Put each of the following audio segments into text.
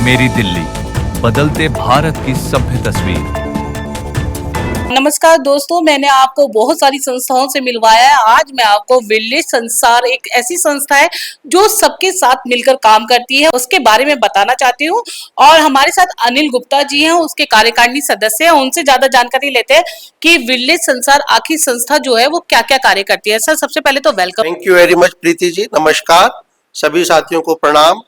मेरी दिल्ली, बदलते भारत की सभ्य तस्वीर। नमस्कार दोस्तों, मैंने आपको बहुत सारी संस्थाओं से मिलवाया है। आज मैं आपको विलेज संसार, एक ऐसी संस्था है जो सबके साथ मिलकर काम करती है, उसके बारे में बताना चाहती हूँ। और हमारे साथ अनिल गुप्ता जी हैं, उसके कार्यकारिणी सदस्य हैं। उनसे ज्यादा जानकारी लेते हैं कि विलेज संसार आखिर संस्था जो है वो क्या क्या कार्य करती है। सर, सबसे पहले तो welcome. Thank you very much Preeti ji. नमस्कार, सभी साथियों को प्रणाम।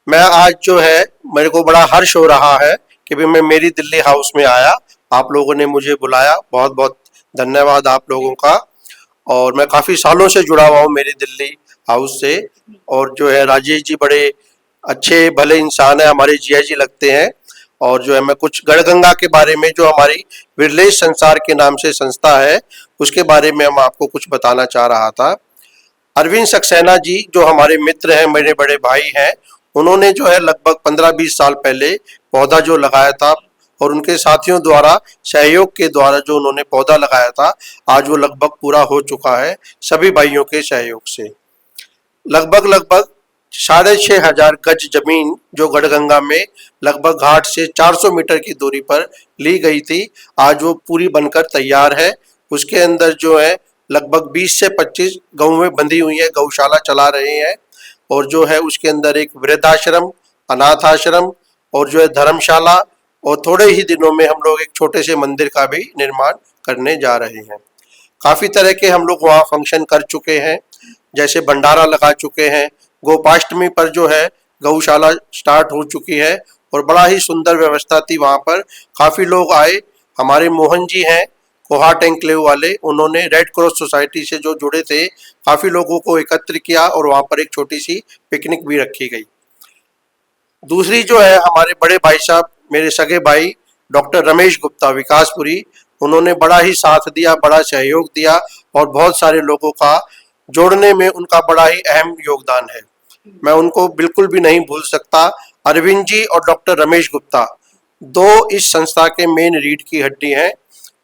मैं आज जो है, मेरे को बड़ा हर्ष हो रहा है कि भी मैं मेरी दिल्ली हाउस में आया। आप लोगों ने मुझे बुलाया, बहुत बहुत धन्यवाद आप लोगों का। और मैं काफी सालों से जुड़ा हुआ हूँ मेरी दिल्ली हाउस से। और जो है, राजेश जी बड़े अच्छे भले इंसान है, हमारे जिया जी लगते हैं। और जो है, मैं कुछ गढ़गंगा के बारे में, जो हमारी विलेज संसार के नाम से संस्था है, उसके बारे में हम आपको कुछ बताना चाह रहा था। अरविंद सक्सेना जी जो हमारे मित्र हैं, मेरे बड़े भाई हैं, उन्होंने जो है लगभग 15-20 साल पहले पौधा जो लगाया था, और उनके साथियों द्वारा सहयोग के द्वारा जो उन्होंने पौधा लगाया था, आज वो लगभग पूरा हो चुका है सभी भाइयों के सहयोग से। लगभग 6,500 गज जमीन जो गढ़गंगा में लगभग घाट से 400 मीटर की दूरी पर ली गई थी, आज वो पूरी बनकर तैयार है। उसके अंदर जो है लगभग 20 से 25 गौवें बंधी हुई है, गौशाला चला रहे हैं। और जो है उसके अंदर एक वृद्धाश्रम, अनाथ आश्रम और जो है धर्मशाला, और थोड़े ही दिनों में हम लोग एक छोटे से मंदिर का भी निर्माण करने जा रहे हैं। काफी तरह के हम लोग वहाँ फंक्शन कर चुके हैं, जैसे भंडारा लगा चुके हैं। गोपाष्टमी पर जो है गौशाला स्टार्ट हो चुकी है, और बड़ा ही सुंदर व्यवस्था थी वहाँ पर। काफी लोग आए। हमारे मोहन जी हैं कोहाट एंक्लेव वाले, उन्होंने रेड क्रॉस सोसाइटी से जो जुड़े थे, काफी लोगों को एकत्र किया और वहाँ पर एक छोटी सी पिकनिक भी रखी गई। दूसरी जो है, हमारे बड़े भाई साहब, मेरे सगे भाई डॉक्टर रमेश गुप्ता विकासपुरी, उन्होंने बड़ा ही साथ दिया, बड़ा सहयोग दिया, और बहुत सारे लोगों का जोड़ने में उनका बड़ा ही अहम योगदान है। मैं उनको बिल्कुल भी नहीं भूल सकता। अरविंद जी और डॉक्टर रमेश गुप्ता दो इस संस्था के मेन रीढ़ की हड्डी हैं,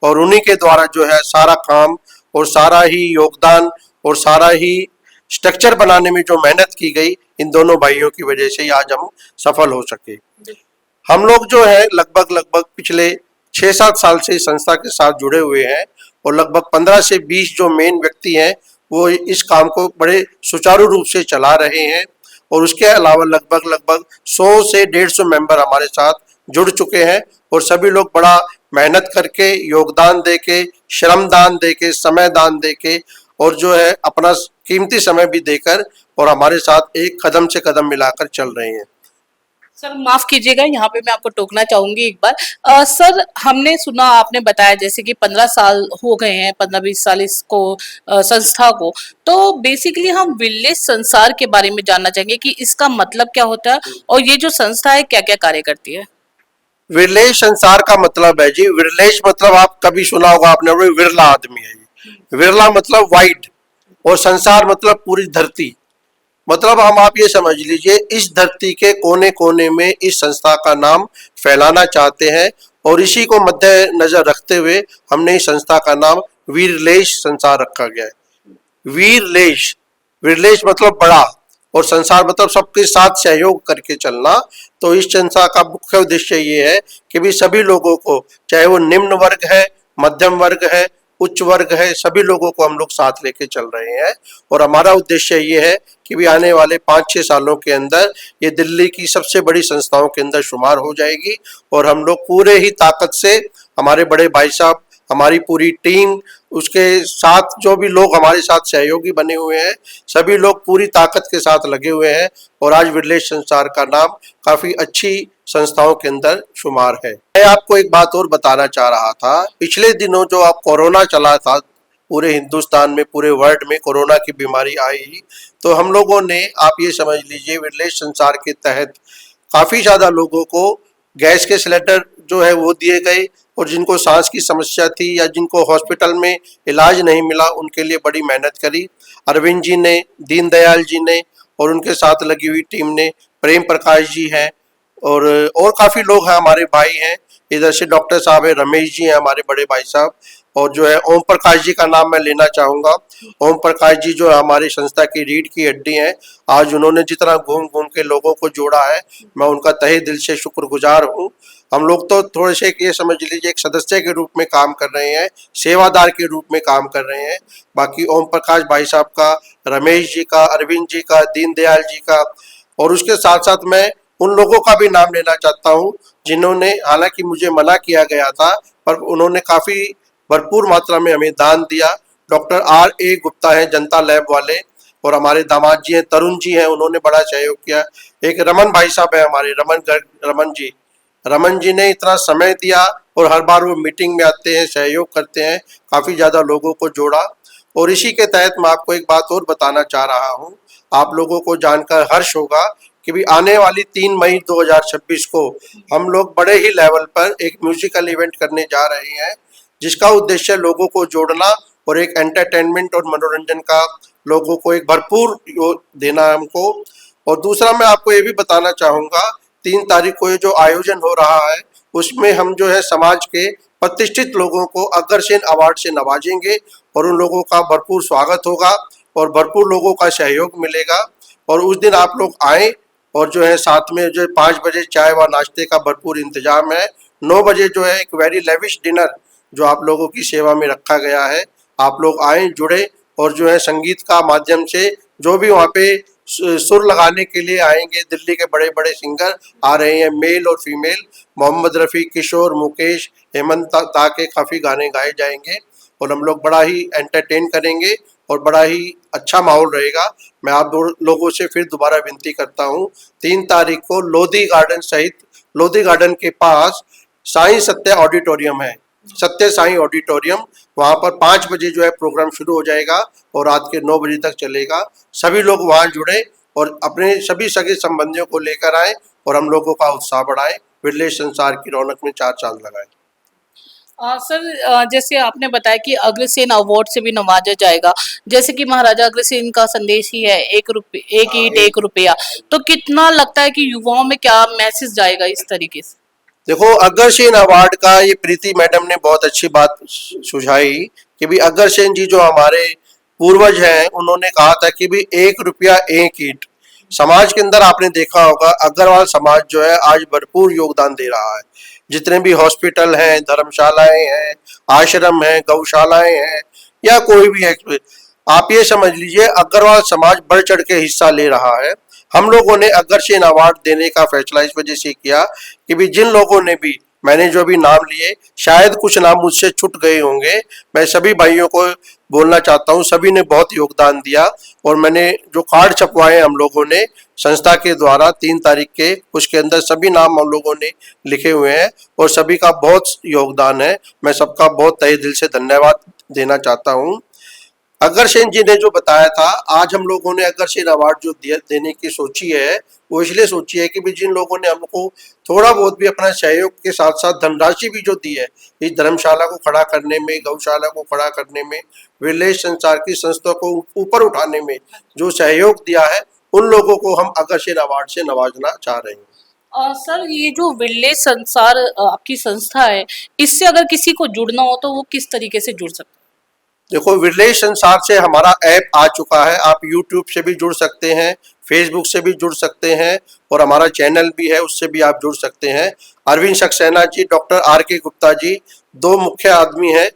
और उन्हीं के द्वारा जो है सारा काम और सारा ही योगदान और सारा ही स्ट्रक्चर बनाने में जो मेहनत की गई, इन दोनों भाइयों की वजह से ही आज हम सफल हो सके। हम लोग जो है लगभग पिछले 6-7 साल से इस संस्था के साथ जुड़े हुए हैं, और लगभग 15 से 20 जो मेन व्यक्ति हैं वो इस काम को बड़े सुचारू रूप से चला रहे हैं। और उसके अलावा लगभग 100 से 150 मेंबर हमारे साथ जुड़ चुके हैं, और सभी लोग बड़ा मेहनत करके, योगदान देके, श्रम दान देके, समय दान देके, और जो है अपना कीमती समय भी देकर, और हमारे साथ एक कदम से कदम मिलाकर चल रहे हैं। सर, माफ कीजिएगा, यहाँ पे मैं आपको टोकना चाहूंगी एक बार। सर, हमने सुना, आपने बताया जैसे कि 15 साल हो गए हैं, 15-20 साल इसको संस्था को। तो बेसिकली हम विलेज संसार के बारे में जानना चाहेंगे कि इसका मतलब क्या होता है, और ये जो संस्था है क्या क्या कार्य करती है। विरलेश संसार का मतलब है जी, विरलेश मतलब आप कभी सुना होगा आपने, विरला आदमी है ये। विरला मतलब वाइड, और संसार मतलब पूरी धरती। मतलब हम, आप ये समझ लीजिए, इस धरती के कोने कोने में इस संस्था का नाम फैलाना चाहते हैं, और इसी को मद्दे नजर रखते हुए हमने इस संस्था का नाम वीरलेश संसार रखा गया है। वीरलेश, वीरलेश मतलब बड़ा, और संसार मतलब सबके साथ सहयोग करके चलना। तो इस संस्था का मुख्य उद्देश्य ये है कि भी सभी लोगों को, चाहे वो निम्न वर्ग है, मध्यम वर्ग है, उच्च वर्ग है, सभी लोगों को हम लोग साथ लेके चल रहे हैं। और हमारा उद्देश्य ये है कि भी आने वाले 5-6 सालों के अंदर ये दिल्ली की सबसे बड़ी संस्थाओं के अंदर शुमार हो जाएगी, और हम लोग पूरे ही ताकत से, हमारे बड़े भाई साहब, हमारी पूरी टीम, उसके साथ जो भी लोग हमारे साथ सहयोगी बने हुए हैं, सभी लोग पूरी ताकत के साथ लगे हुए हैं, और आज विलेज संसार का नाम काफी अच्छी संस्थाओं के अंदर शुमार है। मैं आपको एक बात और बताना चाह रहा था। पिछले दिनों जो आप कोरोना चला था, पूरे हिंदुस्तान में, पूरे वर्ल्ड में कोरोना की बीमारी आई, तो हम लोगों ने, आप ये समझ लीजिए, विलेज संसार के तहत काफी ज्यादा लोगों को गैस के सिलेंडर जो है वो दिए गए, और जिनको सांस की समस्या थी या जिनको हॉस्पिटल में इलाज नहीं मिला, उनके लिए बड़ी मेहनत करी अरविंद जी ने, दीनदयाल जी ने, और उनके साथ लगी हुई टीम ने, प्रेम प्रकाश जी हैं, और काफी लोग हैं, हमारे भाई हैं। इधर से डॉक्टर साहब है, रमेश जी हैं हमारे बड़े भाई साहब, और जो है ओम प्रकाश जी का नाम मैं लेना चाहूँगा। ओम प्रकाश जी जो हमारी संस्था की रीढ़ की हड्डी हैं, आज उन्होंने जितना घूम घूम के लोगों को जोड़ा है, मैं उनका तहे दिल से शुक्रगुजार हूँ। हम लोग तो थोड़े से ये समझ लीजिए एक सदस्य के रूप में काम कर रहे हैं, सेवादार के रूप में काम कर रहे हैं। बाकी ओम प्रकाश भाई साहब का, रमेश जी का, अरविंद जी का, दीनदयाल जी का, और उसके साथ साथ मैं उन लोगों का भी नाम लेना चाहता हूँ जिन्होंने, हालांकि मुझे मना किया गया था, पर उन्होंने काफी भरपूर मात्रा में हमें दान दिया। Doctor R.A. गुप्ता हैं जनता लैब वाले, और हमारे दामाद जी हैं तरुण जी हैं, उन्होंने बड़ा सहयोग किया। एक रमन भाई साहब है हमारे, रमन जी ने इतना समय दिया और हर बार वो मीटिंग में आते हैं, सहयोग करते हैं, काफी ज्यादा लोगों को जोड़ा। और इसी के तहत मैं आपको एक बात और बताना चाह रहा हूँ, आप लोगों को जानकर हर्ष होगा कि भी आने वाली 3 मई 2026 को हम लोग बड़े ही लेवल पर एक म्यूजिकल इवेंट करने जा रहे हैं, जिसका उद्देश्य लोगों को जोड़ना और एक एंटरटेनमेंट और मनोरंजन का लोगों को एक भरपूर देना है हमको। और दूसरा मैं आपको ये भी बताना चाहूँगा, 3 तारीख को ये जो आयोजन हो रहा है, उसमें हम जो है समाज के प्रतिष्ठित लोगों को अग्रसेन अवार्ड से नवाजेंगे, और उन लोगों का भरपूर स्वागत होगा और भरपूर लोगों का सहयोग मिलेगा। और उस दिन आप लोग आए, और जो है साथ में जो 5 बजे चाय व नाश्ते का भरपूर इंतजाम है। 9 बजे जो है एक वेरी लेविश डिनर जो आप लोगों की सेवा में रखा गया है। आप लोग आए, जुड़े, और जो है संगीत का माध्यम से जो भी वहाँ पे सुर लगाने के लिए आएंगे, दिल्ली के बड़े बड़े सिंगर आ रहे हैं, मेल और फीमेल, मोहम्मद रफ़ी, किशोर, मुकेश, हेमंत ता के काफ़ी गाने गाए जाएंगे, और हम लोग बड़ा ही एंटरटेन करेंगे और बड़ा ही अच्छा माहौल रहेगा। मैं आप लोगों से फिर दोबारा विनती करता हूँ, 3 तारीख को लोधी गार्डन सहित, लोधी गार्डन के पास साईं सत्य ऑडिटोरियम है, सत्य साईं ऑडिटोरियम, वहाँ पर 5 बजे जो है प्रोग्राम शुरू हो जाएगा और रात के 9 बजे तक चलेगा। सभी लोग वहाँ जुड़े और अपने सभी सगे संबंधियों को लेकर आए और हम लोगों का उत्साह बढ़ाएं, विरलेश संसार की रौनक में 4 चांद लगाएं। सर, जैसे आपने बताया कि अग्रसेन अवार्ड से भी नवाजा जाएगा, जैसे कि महाराजा अग्रसेन का संदेश ही है, एक ईंट 1 रुपया, तो कितना लगता है कि युवाओं में क्या मैसेज जाएगा इस तरीके से? देखो, अग्रसेन अवार्ड का ये प्रीति मैडम ने बहुत अच्छी बात सुझाई कि भी अग्रसेन जी जो हमारे पूर्वज हैं, उन्होंने कहा था कि भी 1 रुपया 1 ईंट। समाज के अंदर आपने देखा होगा अग्रवाल समाज जो है आज भरपूर योगदान दे रहा है। जितने भी हॉस्पिटल हैं, धर्मशालाएं हैं, आश्रम हैं, गौशालाएं हैं, या कोई भी है, आप ये समझ लीजिए अग्रवाल समाज बढ़ चढ़ के हिस्सा ले रहा है। हम लोगों ने अग्रसेन अवार्ड देने का फैसला इस वजह से किया कि भी जिन लोगों ने भी, मैंने जो भी नाम लिए, शायद कुछ नाम मुझसे छूट गए होंगे, मैं सभी भाइयों को बोलना चाहता हूँ, सभी ने बहुत योगदान दिया। और मैंने जो कार्ड छपवाए हम लोगों ने संस्था के द्वारा 3 तारीख के, उसके अंदर सभी नाम हम लोगों ने लिखे हुए हैं और सभी का बहुत योगदान है। मैं सबका बहुत तहे दिल से धन्यवाद देना चाहता हूँ। अग्रसेन जी ने जो बताया था, आज हम लोगों ने अग्रसेन अवार्ड जो देने की सोची है, वो इसलिए सोची है कि भी जिन लोगों ने हमको थोड़ा बहुत भी अपना सहयोग के साथ साथ धनराशि भी जो दी है, इस धर्मशाला को खड़ा करने में, गौशाला को खड़ा करने में, विरलेश संसार की संस्था को ऊपर उठाने में जो सहयोग दिया है, उन लोगों को हम अग्रसेन अवार्ड से नवाजना चाह रहे हैं। सर, ये जो विरलेश संसार आपकी संस्था है, इससे अगर किसी को जुड़ना हो तो वो किस तरीके से जुड़ सकता है? देखो, विरलेश संसार से हमारा ऐप आ चुका है, आप यूट्यूब से भी जुड़ सकते हैं, फेसबुक से भी जुड़ सकते हैं, और हमारा चैनल भी है, उससे भी आप जुड़ सकते हैं। Arvind Saxena ji, doctor R.K. गुप्ता जी, 2 मुख्य आदमी हैं,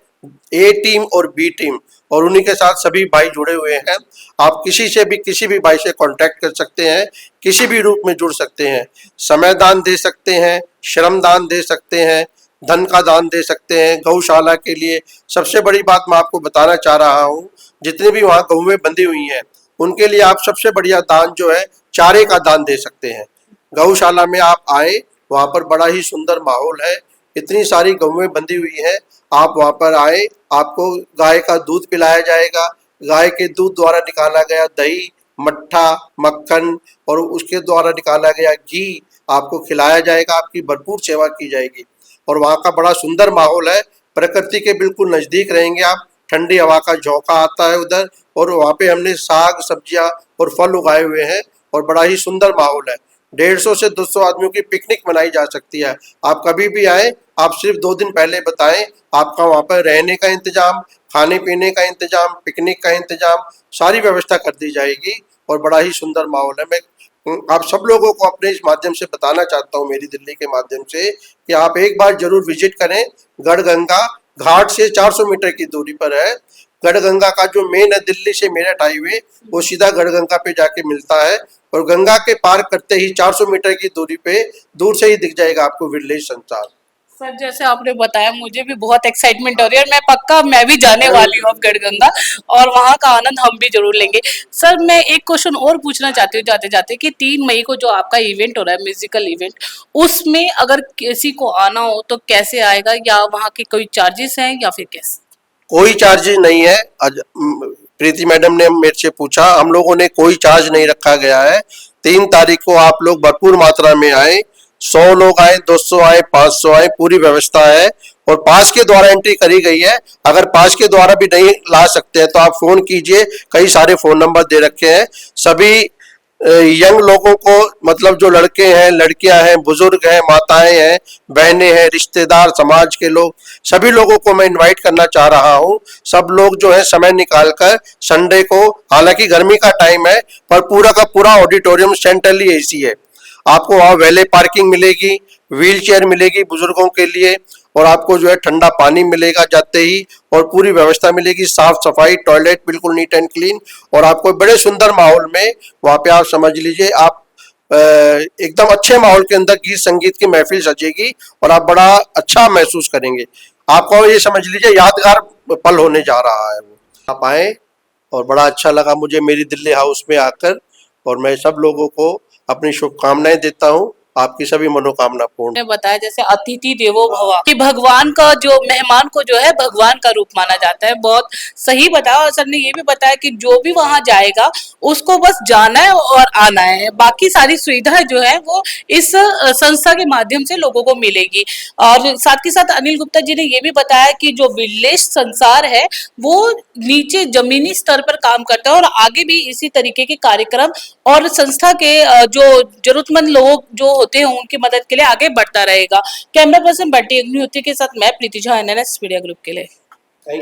ए टीम और बी टीम, और उन्हीं के साथ सभी भाई जुड़े हुए हैं। आप किसी से भी, किसी भी भाई से कांटेक्ट कर सकते हैं, किसी भी रूप में जुड़ सकते हैं, समय दान दे सकते हैं, श्रम दान दे सकते हैं, धन का दान दे सकते हैं। गौशाला के लिए सबसे बड़ी बात मैं आपको बताना चाह रहा हूँ, जितने भी वहाँ गौएं बंधी हुई हैं, उनके लिए आप सबसे बढ़िया दान जो है चारे का दान दे सकते हैं। गौशाला में आप आए, वहाँ पर बड़ा ही सुंदर माहौल है, इतनी सारी गौएं बंधी हुई हैं, आप वहाँ पर आए, आपको गाय का दूध पिलाया जाएगा, गाय के दूध द्वारा निकाला गया दही, मट्ठा, मक्खन, और उसके द्वारा निकाला गया घी आपको खिलाया जाएगा, आपकी भरपूर सेवा की जाएगी। और वहाँ का बड़ा सुंदर माहौल है, प्रकृति के बिल्कुल नजदीक रहेंगे आप, ठंडी हवा का झोंका आता है उधर, और वहाँ पे हमने साग, सब्जियाँ और फल उगाए हुए हैं, और बड़ा ही सुंदर माहौल है। 150 से 200 आदमियों की पिकनिक मनाई जा सकती है। आप कभी भी आए, आप सिर्फ 2 दिन पहले बताएं, आपका वहाँ पर रहने का इंतजाम, खाने पीने का इंतजाम, पिकनिक का इंतजाम, सारी व्यवस्था कर दी जाएगी और बड़ा ही सुंदर माहौल है। मैं आप सब लोगों को अपने इस माध्यम से बताना चाहता हूँ, मेरी दिल्ली के माध्यम से, कि आप एक बार जरूर विजिट करें। गढ़गंगा घाट से 400 मीटर की दूरी पर है। गढ़गंगा का जो मेन है दिल्ली से मेरठ हाईवे, वो सीधा गढ़गंगा पे जाके मिलता है और गंगा के पार करते ही 400 मीटर की दूरी पे दूर से ही दिख जाएगा आपको विलेज संसार। सर जैसे आपने बताया मुझे भी बहुत एक्साइटमेंट हो रही है और मैं भी जाने वाली हूँ अब गढ़गंगा और वहाँ का आनंद हम भी जरूर लेंगे। सर मैं एक क्वेश्चन और पूछना चाहती हूँ जाते जाते कि 3 मई को जो आपका इवेंट हो रहा है म्यूजिकल इवेंट, उसमें अगर किसी को आना हो तो कैसे आएगा, या वहाँ के कोई चार्जेस हैं या फिर कैसे? कोई चार्जेस नहीं है। प्रीति मैडम ने मेरे से पूछा, हम लोगों ने कोई चार्ज नहीं रखा गया है। 3 तारीख को आप लोग भरपूर मात्रा में आए, 100 लोग आए, 200 आए, 500 आए, पूरी व्यवस्था है और पास के द्वारा एंट्री करी गई है। अगर पास के द्वारा भी नहीं ला सकते हैं तो आप फोन कीजिए, कई सारे फोन नंबर दे रखे हैं। सभी यंग लोगों को, मतलब जो लड़के हैं, लड़कियां हैं, बुजुर्ग हैं, माताएं हैं, बहनें हैं, रिश्तेदार, समाज के लोग, सभी लोगों को मैं इनवाइट करना चाह रहा हूं। सब लोग जो है समय निकालकर संडे को, हालांकि गर्मी का टाइम है पर पूरा का पूरा ऑडिटोरियम सेंट्रली एसी है। आपको वहाँ वैले पार्किंग मिलेगी, व्हील चेयर मिलेगी बुजुर्गों के लिए और आपको जो है ठंडा पानी मिलेगा जाते ही और पूरी व्यवस्था मिलेगी, साफ सफाई, टॉयलेट बिल्कुल नीट एंड क्लीन और आपको बड़े सुंदर माहौल में वहाँ पे आप समझ लीजिए आप एकदम अच्छे माहौल के अंदर गीत संगीत की महफिल सजेगी और आप बड़ा अच्छा महसूस करेंगे। आपको ये समझ लीजिए यादगार पल होने जा रहा है वो। आप आए और बड़ा अच्छा लगा मुझे मेरी दिल्ली हाउस में आकर और मैं सब लोगों को अपनी शुभकामनाएं देता हूँ। आपकी सभी मनोकामना पूर्ण। ने बताया जैसे अतिथि देवो भव, कि भगवान का जो मेहमान को जो है भगवान का रूप माना जाता है। बहुत सही बताया और सर ने ये भी बताया कि जो भी वहां जाएगा उसको बस जाना है और आना है, बाकी सारी सुविधाएं जो है वो इस संस्था के माध्यम से लोगों को मिलेगी। और साथ ही साथ अनिल गुप्ता जी ने ये भी बताया कि जो विलेज संसार है वो नीचे जमीनी स्तर पर काम करता है और आगे भी इसी तरीके के कार्यक्रम और संस्था के जो जरूरतमंद लोग जो होते हैं उनकी मदद के लिए आगे बढ़ता रहेगा। कैमरा पर्सन बंटी अग्निहोत्री के साथ मैं प्रीति झा, एनएनएस मीडिया ग्रुप के लिए।